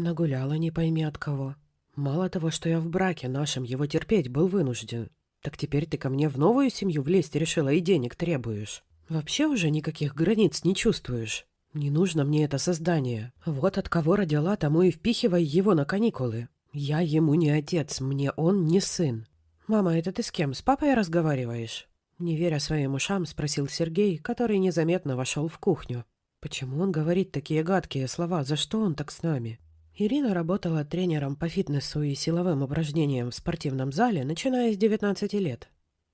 Нагуляла не пойми от кого. Мало того, что я в браке нашем его терпеть был вынужден, так теперь ты ко мне в новую семью влезть решила и денег требуешь. Вообще уже никаких границ не чувствуешь. Не нужно мне это создание. Вот от кого родила, тому и впихивай его на каникулы. Я ему не отец, мне он не сын. «Мама, это ты с кем? С папой разговариваешь?» Не веря своим ушам, спросил Сергей, который незаметно вошел в кухню. «Почему он говорит такие гадкие слова? За что он так с нами?» Ирина работала тренером по фитнесу и силовым упражнениям в спортивном зале, начиная с 19 лет.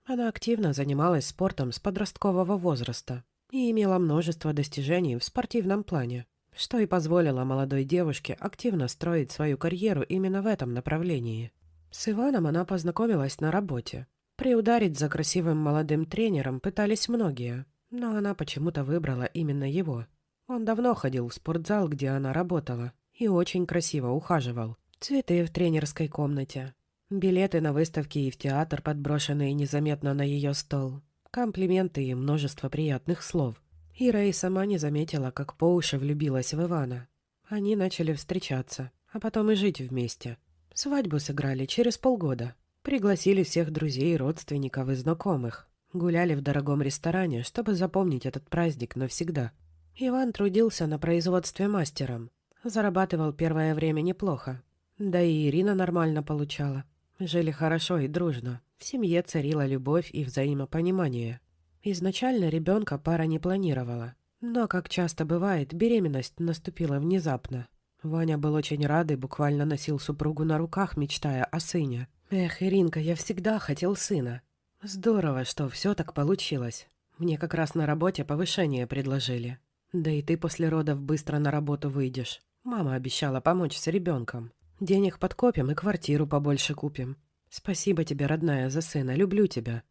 Она активно занималась спортом с подросткового возраста и имела множество достижений в спортивном плане, что и позволило молодой девушке активно строить свою карьеру именно в этом направлении. С Иваном она познакомилась на работе. Приударить за красивым молодым тренером пытались многие, но она почему-то выбрала именно его. Он давно ходил в спортзал, где она работала, и очень красиво ухаживал. Цветы в тренерской комнате, билеты на выставки и в театр, подброшенные незаметно на ее стол, комплименты и множество приятных слов. Ира и сама не заметила, как по уши влюбилась в Ивана. Они начали встречаться, а потом и жить вместе. Свадьбу сыграли через полгода. Пригласили всех друзей, родственников и знакомых. Гуляли в дорогом ресторане, чтобы запомнить этот праздник навсегда. Иван трудился на производстве мастером. Зарабатывал первое время неплохо. Да и Ирина нормально получала. Жили хорошо и дружно. В семье царила любовь и взаимопонимание. Изначально ребенка пара не планировала. Но, как часто бывает, беременность наступила внезапно. Ваня был очень рад и буквально носил супругу на руках, мечтая о сыне. «Эх, Иринка, я всегда хотел сына. Здорово, что все так получилось. Мне как раз на работе повышение предложили. Да и ты после родов быстро на работу выйдешь. Мама обещала помочь с ребенком. Денег подкопим и квартиру побольше купим. Спасибо тебе, родная, за сына. Люблю тебя».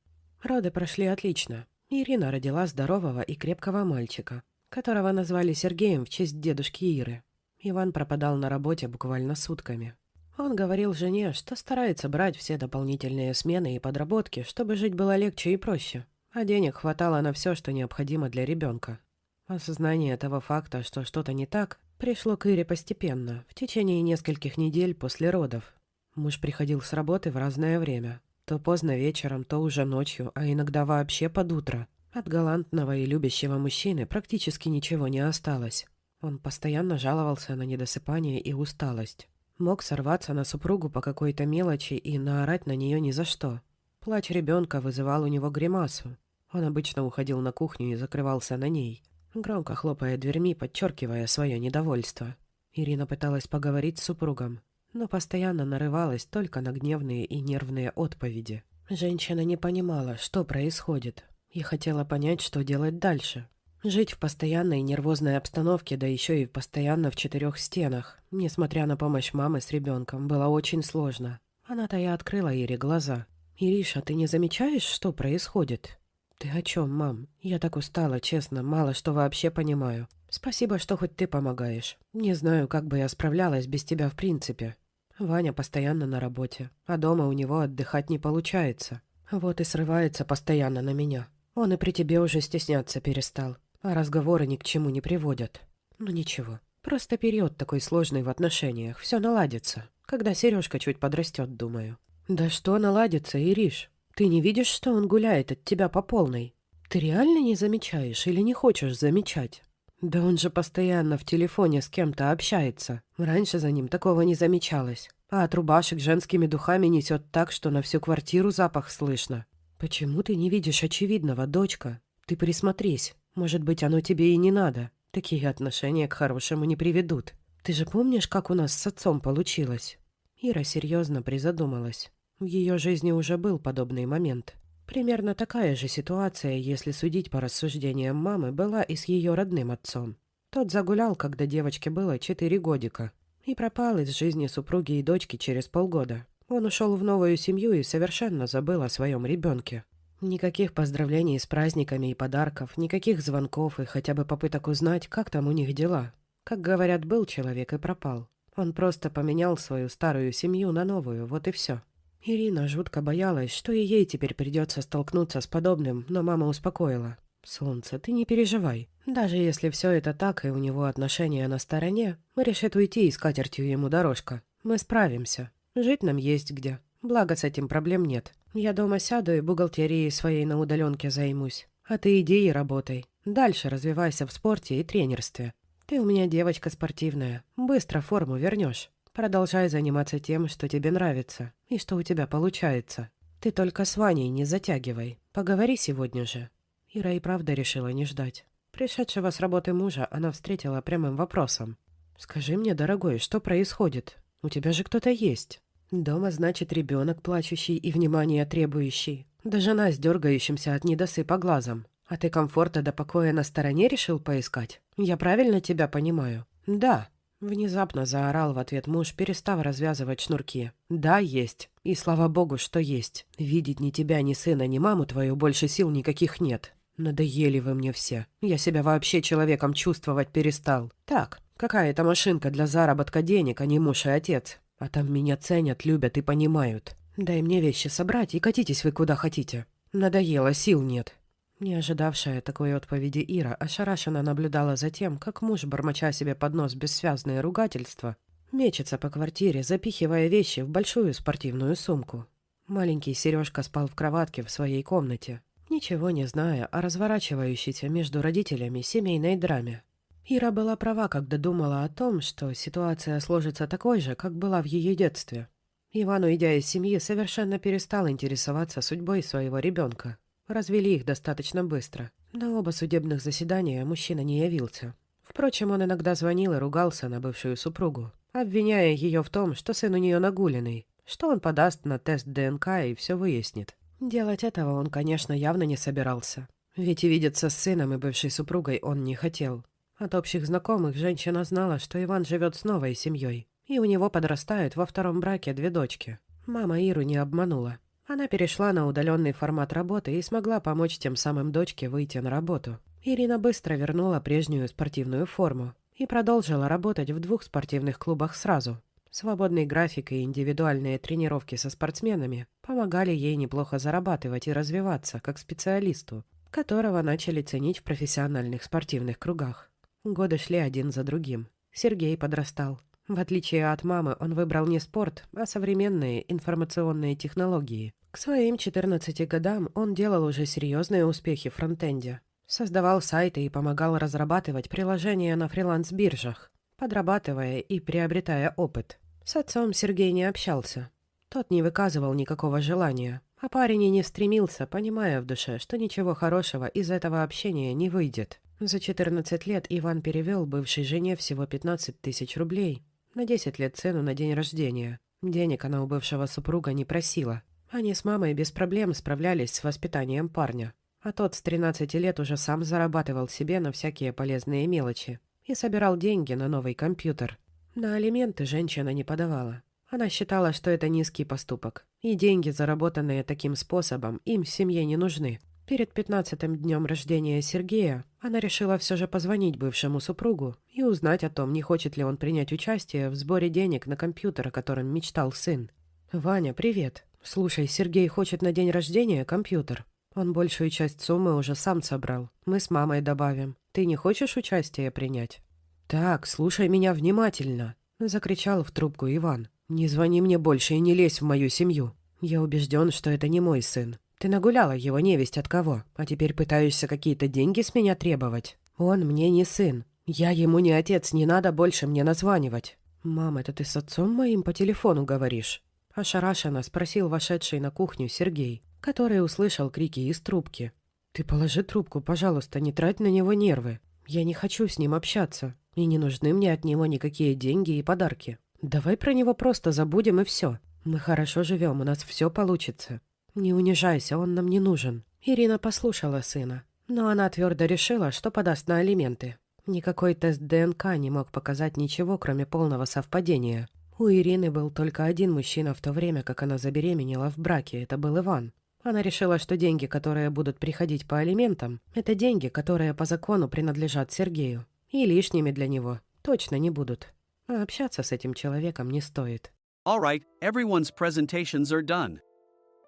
Роды прошли отлично. Ирина родила здорового и крепкого мальчика, которого назвали Сергеем в честь дедушки Иры. Иван пропадал на работе буквально сутками. Он говорил жене, что старается брать все дополнительные смены и подработки, чтобы жить было легче и проще, а денег хватало на все, что необходимо для ребенка. Осознание того факта, что что-то не так, пришло к Ире постепенно, в течение нескольких недель после родов. Муж приходил с работы в разное время, то поздно вечером, то уже ночью, а иногда вообще под утро. От галантного и любящего мужчины практически ничего не осталось. Он постоянно жаловался на недосыпание и усталость. Мог сорваться на супругу по какой-то мелочи и наорать на нее ни за что. Плач ребенка вызывал у него гримасу. Он обычно уходил на кухню и закрывался на ней, громко хлопая дверьми, подчеркивая свое недовольство. Ирина пыталась поговорить с супругом, но постоянно нарывалась только на гневные и нервные отповеди. Женщина не понимала, что происходит, и хотела понять, что делать дальше. Жить в постоянной нервозной обстановке, да еще и постоянно в 4 стенах, несмотря на помощь мамы с ребенком, было очень сложно. Она-то и открыла Ире глаза. «Ириша, ты не замечаешь, что происходит?» «Ты о чем, мам? Я так устала, честно, мало что вообще понимаю. Спасибо, что хоть ты помогаешь. Не знаю, как бы я справлялась без тебя в принципе. Ваня постоянно на работе, а дома у него отдыхать не получается. Вот и срывается постоянно на меня. Он и при тебе уже стесняться перестал. А разговоры ни к чему не приводят. Ну ничего, просто период такой сложный в отношениях, все наладится. Когда Сережка чуть подрастет, думаю». «Да что наладится, Ириш? Ты не видишь, что он гуляет от тебя по полной? Ты реально не замечаешь или не хочешь замечать? Да он же постоянно в телефоне с кем-то общается. Раньше за ним такого не замечалось. А от рубашек женскими духами несет так, что на всю квартиру запах слышно. Почему ты не видишь очевидного, дочка? Ты присмотрись. Может быть, оно тебе и не надо. Такие отношения к хорошему не приведут. Ты же помнишь, как у нас с отцом получилось?» Ира серьезно призадумалась. В ее жизни уже был подобный момент. Примерно такая же ситуация, если судить по рассуждениям мамы, была и с ее родным отцом. Тот загулял, когда девочке было 4 годика, и пропал из жизни супруги и дочки через полгода. Он ушел в новую семью и совершенно забыл о своем ребенке. Никаких поздравлений с праздниками и подарков, никаких звонков и хотя бы попыток узнать, как там у них дела. Как говорят, был человек и пропал. Он просто поменял свою старую семью на новую, вот и все. Ирина жутко боялась, что и ей теперь придется столкнуться с подобным, но мама успокоила. «Солнце, ты не переживай. Даже если все это так, и у него отношения на стороне, решит уйти, и с катертью ему дорожка. Мы справимся. Жить нам есть где. Благо, с этим проблем нет. Я дома сяду и бухгалтерией своей на удаленке займусь. А ты иди и работай. Дальше развивайся в спорте и тренерстве. Ты у меня девочка спортивная. Быстро форму вернешь. Продолжай заниматься тем, что тебе нравится, и что у тебя получается. Ты только с Ваней не затягивай. Поговори сегодня же». Ира и правда решила не ждать. Пришедшего с работы мужа она встретила прямым вопросом. «Скажи мне, дорогой, что происходит? У тебя же кто-то есть. Дома, значит, ребенок плачущий и внимания требующий. Да жена с дергающимся от недосыпа глазом. А ты комфорта до покоя на стороне решил поискать? Я правильно тебя понимаю?» «Да». Внезапно заорал в ответ муж, перестав развязывать шнурки. «Да, есть. И слава богу, что есть. Видеть ни тебя, ни сына, ни маму твою больше сил никаких нет. Надоели вы мне все. Я себя вообще человеком чувствовать перестал. Так, какая-то машинка для заработка денег, а не муж и отец. А там меня ценят, любят и понимают. Дай мне вещи собрать и катитесь вы куда хотите. Надоело, сил нет». Не ожидавшая такой отповеди Ира ошарашенно наблюдала за тем, как муж, бормоча себе под нос бессвязные ругательства, мечется по квартире, запихивая вещи в большую спортивную сумку. Маленький Сережка спал в кроватке в своей комнате, ничего не зная о разворачивающейся между родителями семейной драме. Ира была права, когда думала о том, что ситуация сложится такой же, как была в ее детстве. Иван, уйдя из семьи, совершенно перестал интересоваться судьбой своего ребенка. Развели их достаточно быстро. На оба судебных заседания мужчина не явился. Впрочем, он иногда звонил и ругался на бывшую супругу, обвиняя ее в том, что сын у нее нагуленный, что он подаст на тест ДНК и все выяснит. Делать этого он, конечно, явно не собирался. Ведь и видеться с сыном и бывшей супругой он не хотел. От общих знакомых женщина знала, что Иван живет с новой семьей, и у него подрастают во втором браке 2 дочки. Мама Иру не обманула. Она перешла на удаленный формат работы и смогла помочь тем самым дочке выйти на работу. Ирина быстро вернула прежнюю спортивную форму и продолжила работать в 2 спортивных клубах сразу. Свободный график и индивидуальные тренировки со спортсменами помогали ей неплохо зарабатывать и развиваться как специалисту, которого начали ценить в профессиональных спортивных кругах. Годы шли один за другим. Сергей подрастал. В отличие от мамы, он выбрал не спорт, а современные информационные технологии. К своим 14 годам он делал уже серьезные успехи в фронтенде. Создавал сайты и помогал разрабатывать приложения на фриланс-биржах, подрабатывая и приобретая опыт. С отцом Сергей не общался. Тот не выказывал никакого желания, а парень и не стремился, понимая в душе, что ничего хорошего из этого общения не выйдет. За 14 лет Иван перевел бывшей жене всего 15 тысяч рублей. На 10 лет сыну на день рождения. Денег она у бывшего супруга не просила. Они с мамой без проблем справлялись с воспитанием парня. А тот с 13 лет уже сам зарабатывал себе на всякие полезные мелочи и собирал деньги на новый компьютер. На алименты женщина не подавала. Она считала, что это низкий поступок, и деньги, заработанные таким способом, им в семье не нужны. Перед 15-м днем рождения Сергея она решила все же позвонить бывшему супругу и узнать о том, не хочет ли он принять участие в сборе денег на компьютер, о котором мечтал сын. «Ваня, привет. Слушай, Сергей хочет на день рождения компьютер. Он большую часть суммы уже сам собрал. Мы с мамой добавим. Ты не хочешь участие принять?» «Так, слушай меня внимательно», — закричал в трубку Иван. «Не звони мне больше и не лезь в мою семью. Я убежден, что это не мой сын. Ты нагуляла его невесть от кого, а теперь пытаешься какие-то деньги с меня требовать. Он мне не сын. Я ему не отец, не надо больше мне названивать». «Мам, это ты с отцом моим по телефону говоришь?» Ошарашенно спросил вошедший на кухню Сергей, который услышал крики из трубки. «Ты положи трубку, пожалуйста, не трать на него нервы. Я не хочу с ним общаться, и не нужны мне от него никакие деньги и подарки. Давай про него просто забудем и все. Мы хорошо живем, у нас все получится. Не унижайся, он нам не нужен». Ирина послушала сына, но она твердо решила, что подаст на алименты. Никакой тест ДНК не мог показать ничего, кроме полного совпадения. У Ирины был только один мужчина в то время, как она забеременела в браке, это был Иван. Она решила, что деньги, которые будут приходить по алиментам, это деньги, которые по закону принадлежат Сергею. И лишними для него точно не будут. А общаться с этим человеком не стоит. All right, everyone's presentations are done.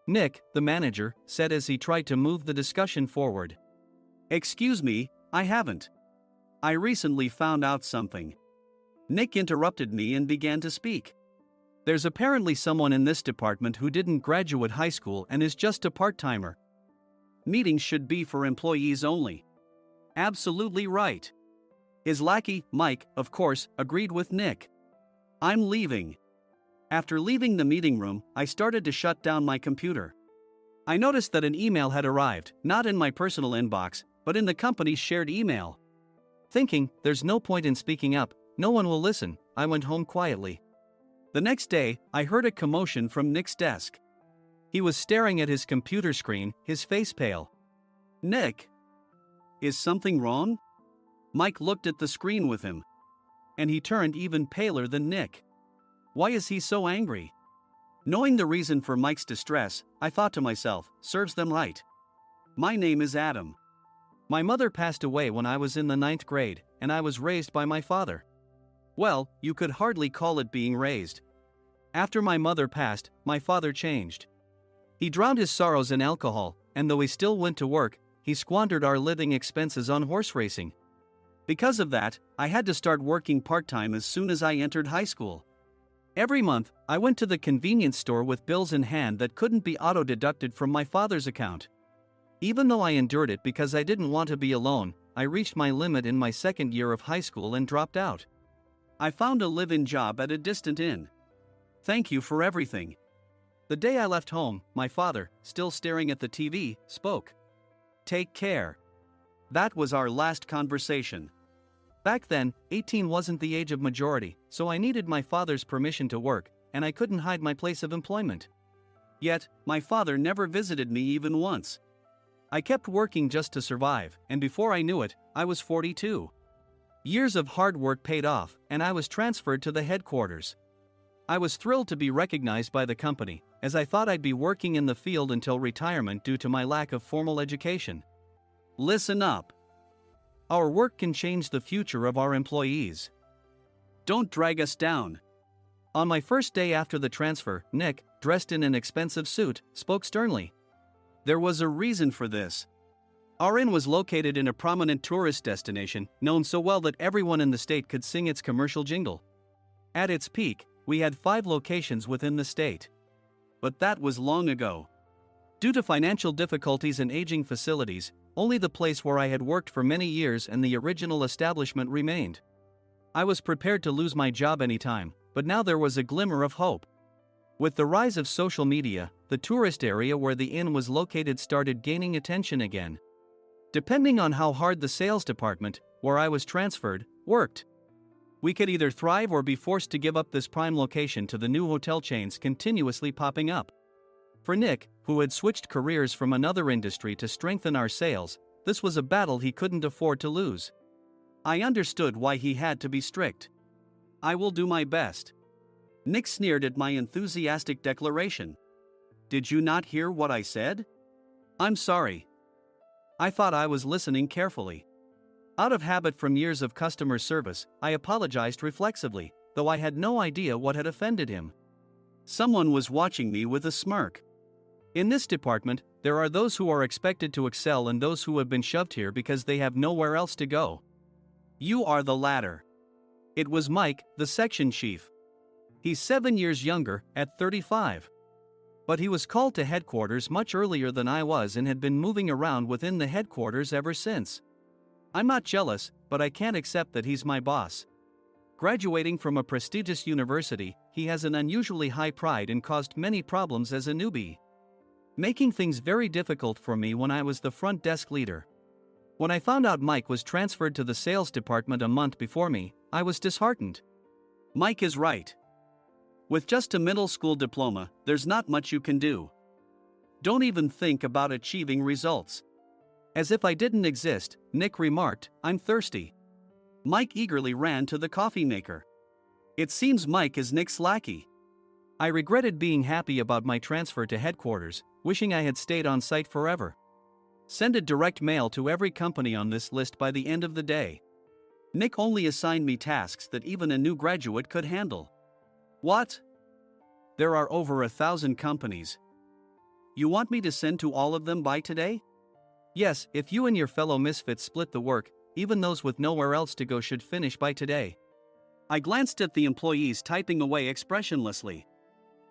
Nick, the manager, said as he tried to move the discussion forward. Excuse me, I haven't. I recently found out something. Nick interrupted me and began to speak. There's apparently someone in this department who didn't graduate high school and is just a part-timer. Meetings should be for employees only. Absolutely right. His lackey, Mike, of course, agreed with Nick. I'm leaving. After leaving the meeting room, I started to shut down my computer. I noticed that an email had arrived, not in my personal inbox, but in the company's shared email. Thinking, there's no point in speaking up, no one will listen, I went home quietly. The next day, I heard a commotion from Nick's desk. He was staring at his computer screen, his face pale. Nick! Is something wrong? Mike looked at the screen with him. And he turned even paler than Nick. Why is he so angry? Knowing the reason for Mike's distress, I thought to myself, serves them right. My name is Adam. My mother passed away when I was in the 9th grade, and I was raised by my father. Well, you could hardly call it being raised. After my mother passed, my father changed. He drowned his sorrows in alcohol, and though he still went to work, he squandered our living expenses on horse racing. Because of that, I had to start working part-time as soon as I entered high school. Every month, I went to the convenience store with bills in hand that couldn't be auto-deducted from my father's account. Even though I endured it because I didn't want to be alone, I reached my limit in my 2nd year of high school and dropped out. I found a live-in job at a distant inn. Thank you for everything. The day I left home, my father, still staring at the TV, spoke. Take care. That was our last conversation. Back then, 18 wasn't the age of majority, so I needed my father's permission to work, and I couldn't hide my place of employment. Yet, my father never visited me even once. I kept working just to survive, and before I knew it, I was 42. Years of hard work paid off, and I was transferred to the headquarters. I was thrilled to be recognized by the company, as I thought I'd be working in the field until retirement due to my lack of formal education. Listen up. Our work can change the future of our employees. Don't drag us down. On my first day after the transfer, Nick, dressed in an expensive suit, spoke sternly. There was a reason for this. Our inn was located in a prominent tourist destination, known so well that everyone in the state could sing its commercial jingle. At its peak, we had 5 locations within the state. But that was long ago. Due to financial difficulties and aging facilities, only the place where I had worked for many years and the original establishment remained. I was prepared to lose my job anytime, but now there was a glimmer of hope. With the rise of social media, the tourist area where the inn was located started gaining attention again. Depending on how hard the sales department, where I was transferred, worked, we could either thrive or be forced to give up this prime location to the new hotel chains continuously popping up. For Nick, who had switched careers from another industry to strengthen our sales, this was a battle he couldn't afford to lose. I understood why he had to be strict. I will do my best. Nick sneered at my enthusiastic declaration. Did you not hear what I said? I'm sorry. I thought I was listening carefully. Out of habit from years of customer service, I apologized reflexively, though I had no idea what had offended him. Someone was watching me with a smirk. In this department, there are those who are expected to excel and those who have been shoved here because they have nowhere else to go. You are the latter. It was Mike, the section chief. He's 7 years younger, at 35. But he was called to headquarters much earlier than I was and had been moving around within the headquarters ever since. I'm not jealous, but I can't accept that he's my boss. Graduating from a prestigious university, he has an unusually high pride and caused many problems as a newbie, making things very difficult for me when I was the front desk leader. When I found out Mike was transferred to the sales department a month before me, I was disheartened. Mike is right. With just a middle school diploma, there's not much you can do. Don't even think about achieving results. As if I didn't exist, Nick remarked, I'm thirsty. Mike eagerly ran to the coffee maker. It seems Mike is Nick's lackey. I regretted being happy about my transfer to headquarters, wishing I had stayed on site forever. Send a direct mail to every company on this list by the end of the day. Nick only assigned me tasks that even a new graduate could handle. What? There are over 1,000 companies. You want me to send to all of them by today? Yes, if you and your fellow misfits split the work, even those with nowhere else to go should finish by today. I glanced at the employees typing away expressionlessly.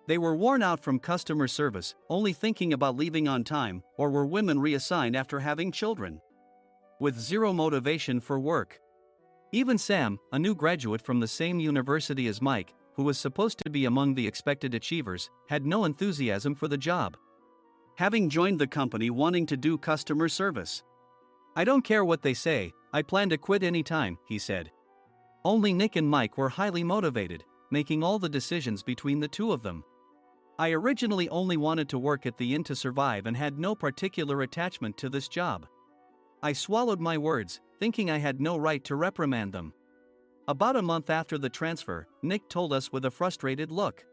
They were worn out from customer service, only thinking about leaving on time, or were women reassigned after having children, with zero motivation for work. Even Sam, a new graduate from the same university as Mike, who was supposed to be among the expected achievers, had no enthusiasm for the job, having joined the company wanting to do customer service. "I don't care what they say, I plan to quit anytime," he said. Only Nick and Mike were highly motivated, making all the decisions between the two of them. I originally only wanted to work at the inn to survive and had no particular attachment to this job. I swallowed my words, thinking I had no right to reprimand them. About a month after the transfer, Nick told us with a frustrated look,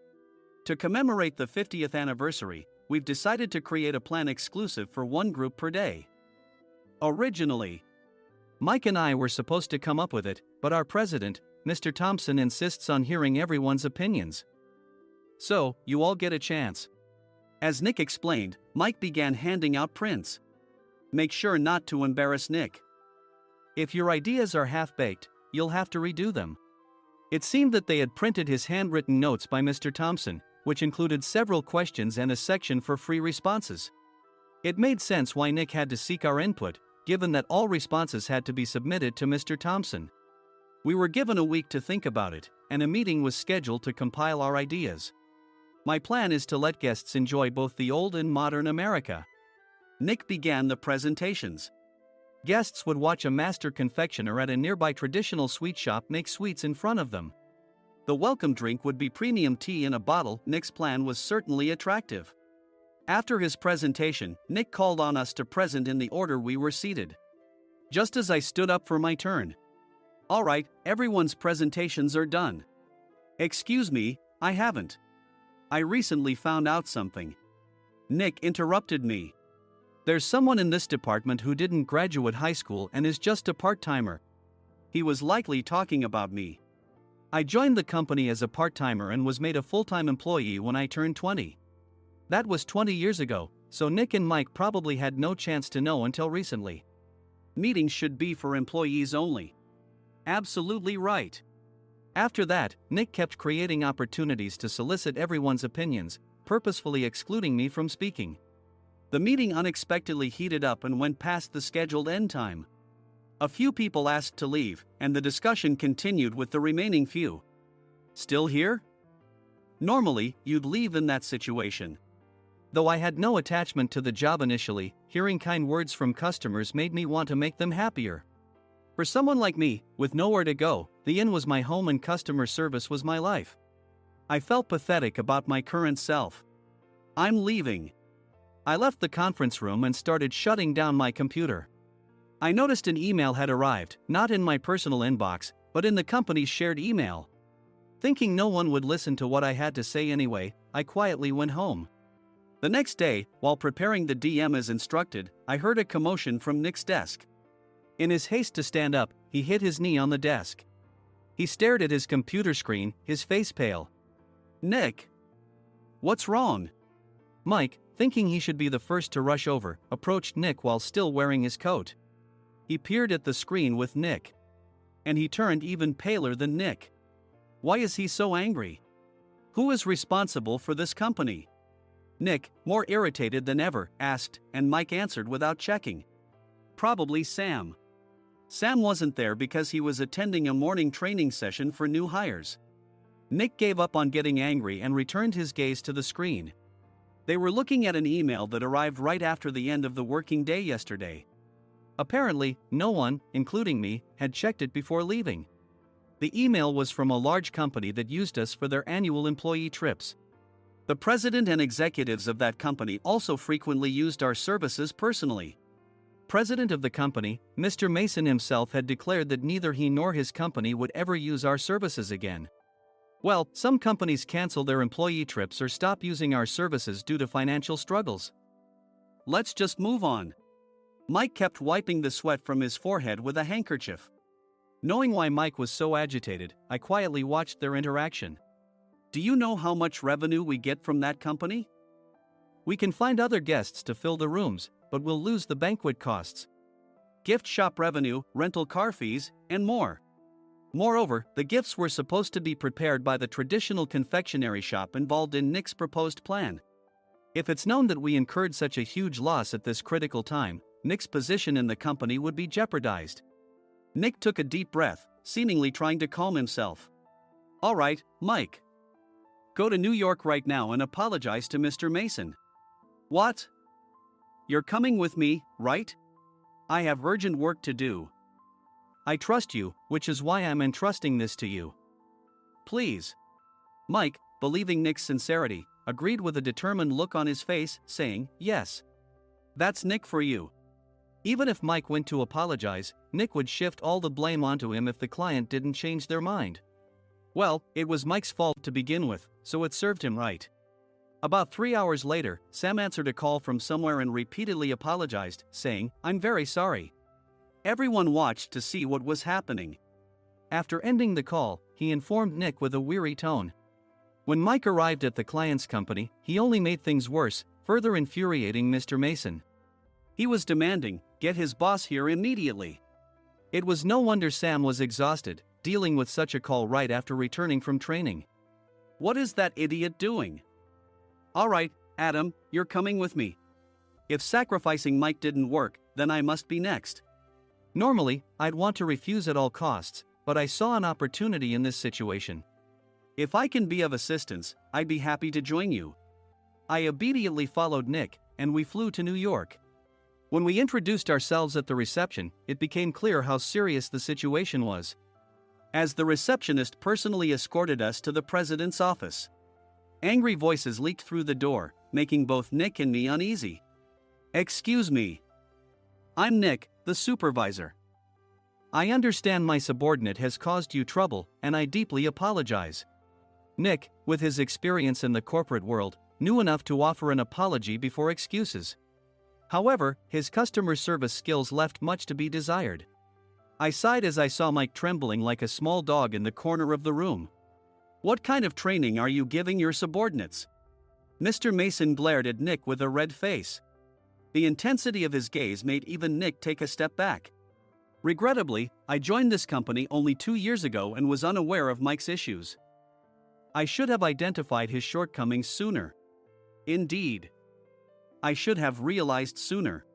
"To commemorate the 50th anniversary, we've decided to create a plan exclusive for one group per day." Originally, Mike and I were supposed to come up with it, but our president, Mr. Thompson, insists on hearing everyone's opinions. "So, you all get a chance." As Nick explained, Mike began handing out prints. "Make sure not to embarrass Nick. If your ideas are half-baked, you'll have to redo them." It seemed that they had printed his handwritten notes by Mr. Thompson, which included several questions and a section for free responses. It made sense why Nick had to seek our input, given that all responses had to be submitted to Mr. Thompson. We were given a week to think about it, and a meeting was scheduled to compile our ideas. My plan is to let guests enjoy both the old and modern America. Nick began the presentations. Guests would watch a master confectioner at a nearby traditional sweet shop make sweets in front of them. The welcome drink would be premium tea in a bottle. Nick's plan was certainly attractive. After his presentation, Nick called on us to present in the order we were seated. Just as I stood up for my turn. "All right, everyone's presentations are done." "Excuse me, I haven't. I recently found out something." Nick interrupted me. "There's someone in this department who didn't graduate high school and is just a part-timer." He was likely talking about me. I joined the company as a part-timer and was made a full-time employee when I turned 20. That was 20 years ago, so Nick and Mike probably had no chance to know until recently. "Meetings should be for employees only." Absolutely right. After that, Nick kept creating opportunities to solicit everyone's opinions, purposefully excluding me from speaking. The meeting unexpectedly heated up and went past the scheduled end time. A few people asked to leave, and the discussion continued with the remaining few. "Still here?" Normally, you'd leave in that situation. Though I had no attachment to the job initially, hearing kind words from customers made me want to make them happier. For someone like me, with nowhere to go, the inn was my home and customer service was my life. I felt pathetic about my current self. "I'm leaving." I left the conference room and started shutting down my computer. I noticed an email had arrived, not in my personal inbox, but in the company's shared email. Thinking no one would listen to what I had to say anyway, I quietly went home. The next day, while preparing the DM as instructed, I heard a commotion from Nick's desk. In his haste to stand up, he hit his knee on the desk. He stared at his computer screen, his face pale. "Nick, what's wrong?" Mike, thinking he should be the first to rush over, approached Nick while still wearing his coat. He peered at the screen with Nick. And he turned even paler than Nick. Why is he so angry? Who is responsible for this company? Nick, more irritated than ever, asked, and Mike answered without checking. Probably Sam. Sam wasn't there because he was attending a morning training session for new hires. Nick gave up on getting angry and returned his gaze to the screen. They were looking at an email that arrived right after the end of the working day yesterday. Apparently, no one, including me, had checked it before leaving. The email was from a large company that used us for their annual employee trips. The president and executives of that company also frequently used our services personally. President of the company, Mr. Mason himself, had declared that neither he nor his company would ever use our services again. Well, some companies cancel their employee trips or stop using our services due to financial struggles. Let's just move on. Mike kept wiping the sweat from his forehead with a handkerchief. Knowing why Mike was so agitated, I quietly watched their interaction. Do you know how much revenue we get from that company? We can find other guests to fill the rooms, but we'll lose the banquet costs. gift shop revenue, rental car fees, and more. Moreover, the gifts were supposed to be prepared by the traditional confectionery shop involved in Nick's proposed plan. If it's known that we incurred such a huge loss at this critical time, Nick's position in the company would be jeopardized. Nick took a deep breath, seemingly trying to calm himself. All right, Mike. Go to New York right now and apologize to Mr. Mason. What? You're coming with me, right? I have urgent work to do. I trust you, which is why I'm entrusting this to you. Please. Mike, believing Nick's sincerity, agreed with a determined look on his face, saying, yes. That's Nick for you. Even if Mike went to apologize, Nick would shift all the blame onto him if the client didn't change their mind. Well, it was Mike's fault to begin with, so it served him right. About 3 hours later, Sam answered a call from somewhere and repeatedly apologized, saying, I'm very sorry. Everyone watched to see what was happening. After ending the call, he informed Nick with a weary tone. When Mike arrived at the client's company, he only made things worse, further infuriating Mr. Mason. He was demanding, get his boss here immediately. It was no wonder Sam was exhausted, dealing with such a call right after returning from training. What is that idiot doing? All right, Adam, you're coming with me. If sacrificing Mike didn't work, then I must be next. Normally, I'd want to refuse at all costs, but I saw an opportunity in this situation. If I can be of assistance, I'd be happy to join you. I obediently followed Nick, and we flew to New York. When we introduced ourselves at the reception, it became clear how serious the situation was. As the receptionist personally escorted us to the president's office. Angry voices leaked through the door, making both Nick and me uneasy. Excuse me. I'm Nick, the supervisor. I understand my subordinate has caused you trouble, and I deeply apologize. Nick, with his experience in the corporate world, knew enough to offer an apology before excuses. However, his customer service skills left much to be desired. I sighed as I saw Mike trembling like a small dog in the corner of the room. What kind of training are you giving your subordinates? Mr. Mason glared at Nick with a red face. The intensity of his gaze made even Nick take a step back. Regrettably, I joined this company only 2 years ago and was unaware of Mike's issues. I should have identified his shortcomings sooner. Indeed. I should have realized sooner.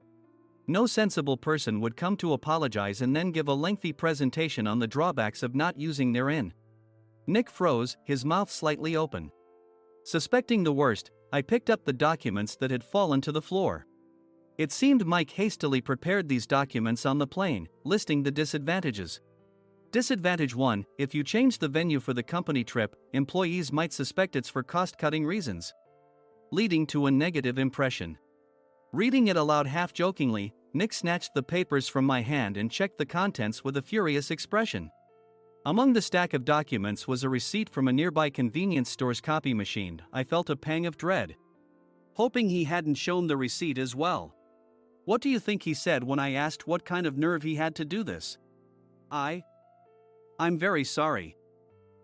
No sensible person would come to apologize and then give a lengthy presentation on the drawbacks of not using their in. Nick froze, his mouth slightly open. Suspecting the worst, I picked up the documents that had fallen to the floor. It seemed Mike hastily prepared these documents on the plane, listing the disadvantages. Disadvantage 1: if you change the venue for the company trip, employees might suspect it's for cost-cutting reasons, leading to a negative impression. Reading it aloud half-jokingly, Nick snatched the papers from my hand and checked the contents with a furious expression. Among the stack of documents was a receipt from a nearby convenience store's copy machine. I felt a pang of dread, hoping he hadn't shown the receipt as well. What do you think he said when I asked what kind of nerve he had to do this? I'm very sorry.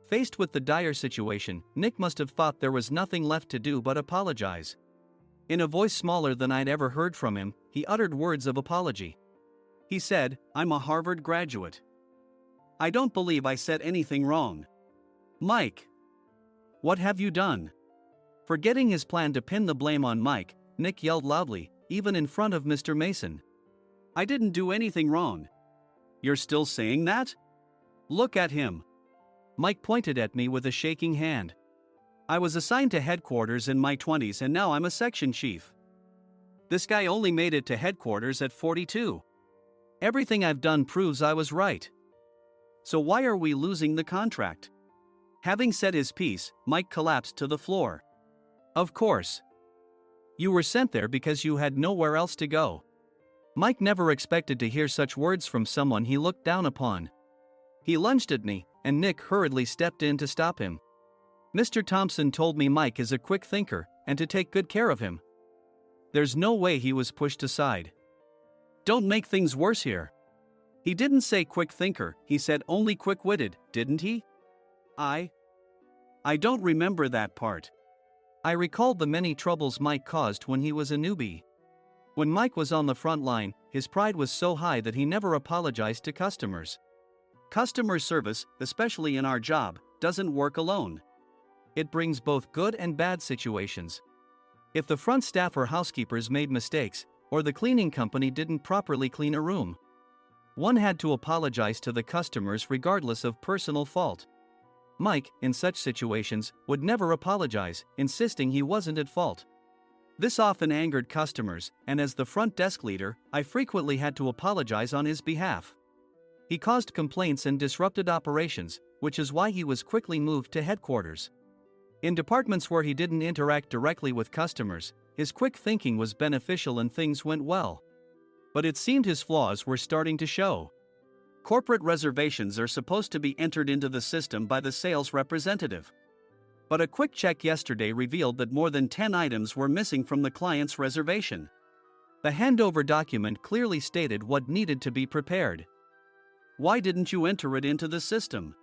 Faced with the dire situation, Nick must have thought there was nothing left to do but apologize. In a voice smaller than I'd ever heard from him, he uttered words of apology. He said, I'm a Harvard graduate. I don't believe I said anything wrong. Mike, what have you done? Forgetting his plan to pin the blame on Mike, Nick yelled loudly, even in front of Mr. Mason. I didn't do anything wrong. You're still saying that? Look at him. Mike pointed at me with a shaking hand. I was assigned to headquarters in my 20s and now I'm a section chief. This guy only made it to headquarters at 42. Everything I've done proves I was right. So why are we losing the contract? Having said his piece, Mike collapsed to the floor. Of course. You were sent there because you had nowhere else to go. Mike never expected to hear such words from someone he looked down upon. He lunged at me, and Nick hurriedly stepped in to stop him. Mr. Thompson told me Mike is a quick thinker, and to take good care of him. There's no way he was pushed aside. Don't make things worse here. He didn't say quick thinker, he said only quick-witted, didn't he? I don't remember that part. I recalled the many troubles Mike caused when he was a newbie. When Mike was on the front line, his pride was so high that he never apologized to customers. Customer service, especially in our job, doesn't work alone. It brings both good and bad situations. If the front staff or housekeepers made mistakes, or the cleaning company didn't properly clean a room, one had to apologize to the customers regardless of personal fault. Mike, in such situations, would never apologize, insisting he wasn't at fault. This often angered customers, and as the front desk leader, I frequently had to apologize on his behalf. He caused complaints and disrupted operations, which is why he was quickly moved to headquarters. In departments where he didn't interact directly with customers, his quick thinking was beneficial and things went well. But it seemed his flaws were starting to show. Corporate reservations are supposed to be entered into the system by the sales representative. But a quick check yesterday revealed that more than 10 items were missing from the client's reservation. The handover document clearly stated what needed to be prepared. Why didn't you enter it into the system?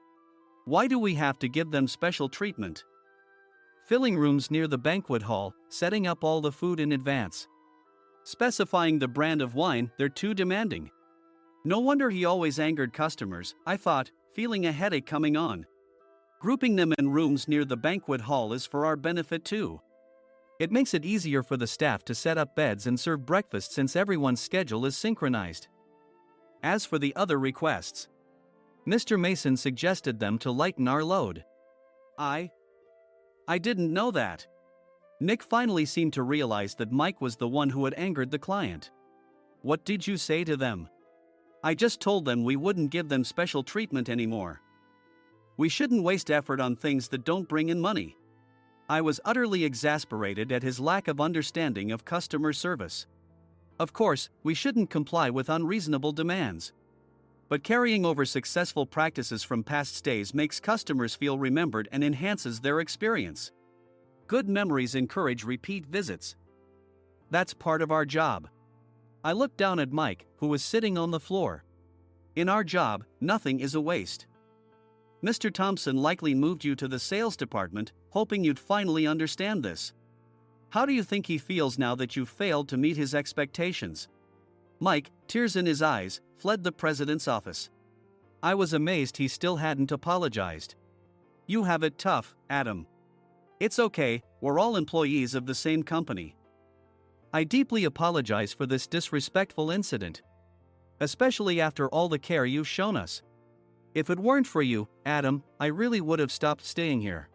Why do we have to give them special treatment? Filling rooms near the banquet hall, setting up all the food in advance. Specifying the brand of wine, they're too demanding. No wonder he always angered customers, I thought, feeling a headache coming on. Grouping them in rooms near the banquet hall is for our benefit too. It makes it easier for the staff to set up beds and serve breakfast since everyone's schedule is synchronized. As for the other requests, Mr. Mason suggested them to lighten our load. I didn't know that. Nick finally seemed to realize that Mike was the one who had angered the client. What did you say to them? I just told them we wouldn't give them special treatment anymore. We shouldn't waste effort on things that don't bring in money. I was utterly exasperated at his lack of understanding of customer service. Of course, we shouldn't comply with unreasonable demands. But carrying over successful practices from past stays makes customers feel remembered and enhances their experience. Good memories encourage repeat visits. That's part of our job. I looked down at Mike, who was sitting on the floor. In our job, nothing is a waste. Mr. Thompson likely moved you to the sales department, hoping you'd finally understand this. How do you think he feels now that you failed to meet his expectations? Mike, tears in his eyes, fled the president's office. I was amazed he still hadn't apologized. You have it tough, Adam. It's okay, we're all employees of the same company. I deeply apologize for this disrespectful incident. Especially after all the care you've shown us. If it weren't for you, Adam, I really would have stopped staying here.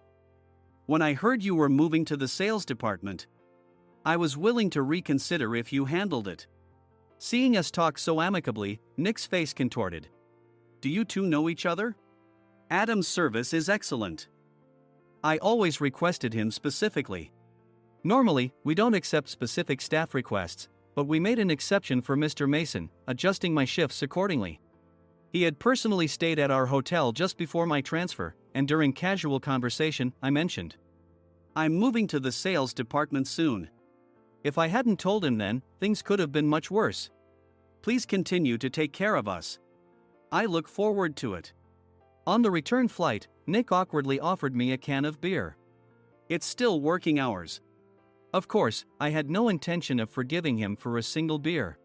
When I heard you were moving to the sales department, I was willing to reconsider if you handled it. Seeing us talk so amicably, Nick's face contorted. Do you two know each other? Adam's service is excellent. I always requested him specifically. Normally, we don't accept specific staff requests, but we made an exception for Mr. Mason, adjusting my shifts accordingly. He had personally stayed at our hotel just before my transfer, and during casual conversation, I mentioned, I'm moving to the sales department soon. If I hadn't told him then, things could have been much worse. Please continue to take care of us. I look forward to it. On the return flight, Nick awkwardly offered me a can of beer. It's still working hours. Of course, I had no intention of forgiving him for a single beer.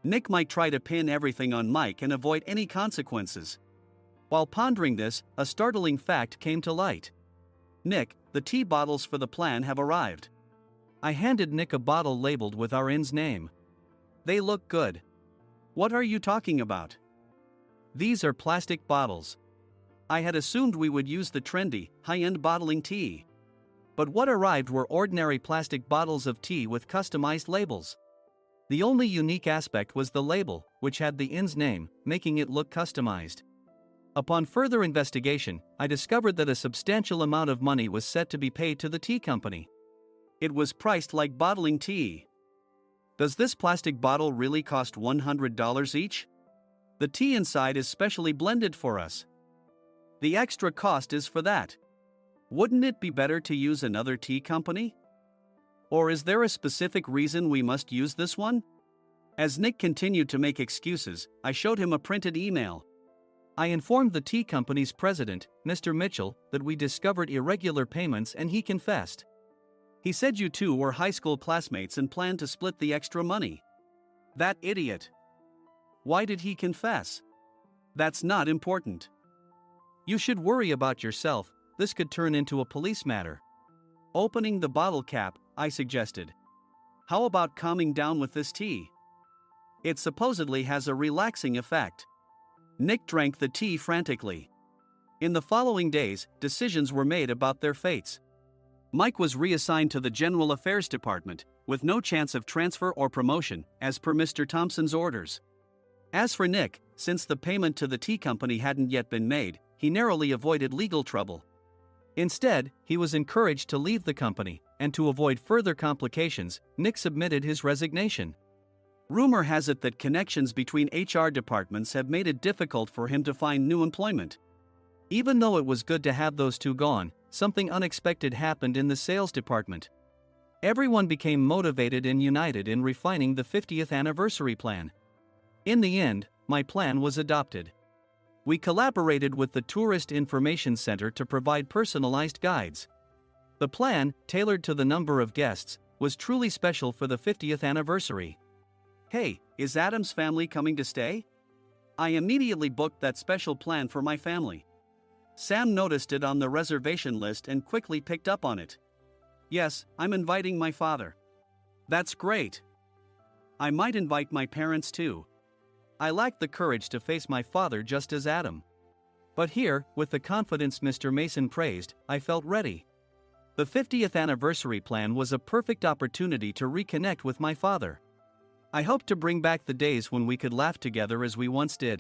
Nick might try to pin everything on Mike and avoid any consequences. While pondering this, a startling fact came to light. Nick, the tea bottles for the plan have arrived. I handed Nick a bottle labeled with our inn's name. They look good. What are you talking about? These are plastic bottles. I had assumed we would use the trendy, high-end bottling tea. But what arrived were ordinary plastic bottles of tea with customized labels. The only unique aspect was the label, which had the inn's name, making it look customized. Upon further investigation, I discovered that a substantial amount of money was set to be paid to the tea company. It was priced like bottling tea. Does this plastic bottle really cost $100 each? The tea inside is specially blended for us. The extra cost is for that. Wouldn't it be better to use another tea company? Or is there a specific reason we must use this one? As Nick continued to make excuses, I showed him a printed email. I informed the tea company's president, Mr. Mitchell, that we discovered irregular payments and he confessed. He said you two were high school classmates and planned to split the extra money. That idiot. Why did he confess? That's not important. You should worry about yourself, this could turn into a police matter. Opening the bottle cap, I suggested. How about calming down with this tea? It supposedly has a relaxing effect. Nick drank the tea frantically. In the following days, decisions were made about their fates. Mike was reassigned to the General Affairs Department, with no chance of transfer or promotion, as per Mr. Thompson's orders. As for Nick, since the payment to the tea company hadn't yet been made, he narrowly avoided legal trouble. Instead, he was encouraged to leave the company, and to avoid further complications, Nick submitted his resignation. Rumor has it that connections between HR departments have made it difficult for him to find new employment. Even though it was good to have those two gone, something unexpected happened in the sales department. Everyone became motivated and united in refining the 50th anniversary plan. In the end, my plan was adopted. We collaborated with the Tourist Information Center to provide personalized guides. The plan, tailored to the number of guests, was truly special for the 50th anniversary. Hey, is Adam's family coming to stay? I immediately booked that special plan for my family. Sam noticed it on the reservation list and quickly picked up on it. Yes, I'm inviting my father. That's great. I might invite my parents too. I lacked the courage to face my father just as Adam. But here, with the confidence Mr. Mason praised, I felt ready. The 50th anniversary plan was a perfect opportunity to reconnect with my father. I hoped to bring back the days when we could laugh together as we once did.